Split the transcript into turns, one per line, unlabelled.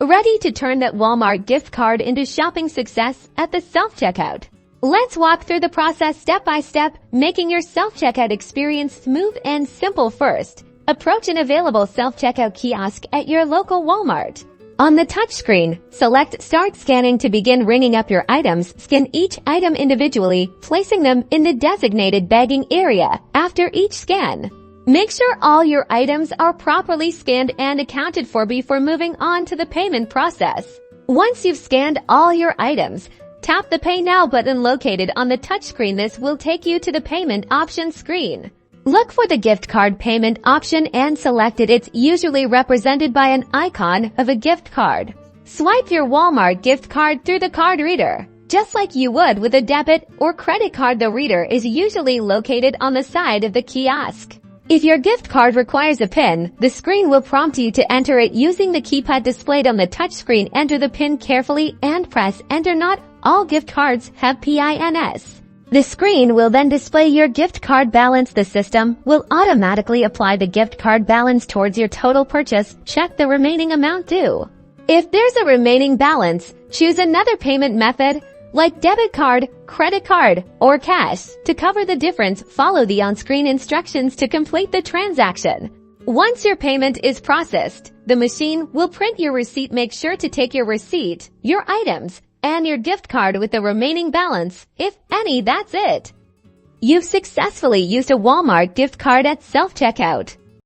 Ready to turn that Walmart gift card into shopping success at the self-checkout? Let's walk through the process step by step, making your self-checkout experience smooth and simple. First, approach an available self-checkout kiosk at your local Walmart. On the touchscreen, select Start Scanning to begin ringing up your items. Scan each item individually, placing them in the designated bagging area. After each scan, make sure all your items are properly scanned and accounted for before moving on to the payment process. Once you've scanned all your items, tap the Pay Now button located on the touchscreen. This will take you to the payment options screen. Look for the gift card payment option and select it. It's usually represented by an icon of a gift card. Swipe your Walmart gift card through the card reader. Just like you would with a debit or credit card, the reader is usually located on the side of the kiosk. If your gift card requires a PIN, the screen will prompt you to enter it using the keypad displayed on the touchscreen. Enter the PIN carefully and press Enter. Not all gift cards have PINs. The screen will then display your gift card balance. The system will automatically apply the gift card balance towards your total purchase. Check the remaining amount due. If there's a remaining balance, choose another payment method like debit card, credit card, or cash. To cover the difference, follow the on-screen instructions to complete the transaction. Once your payment is processed, the machine will print your receipt. Make sure to take your receipt, your items, and your gift card with the remaining balance, if any. That's it. You've successfully used a Walmart gift card at self-checkout.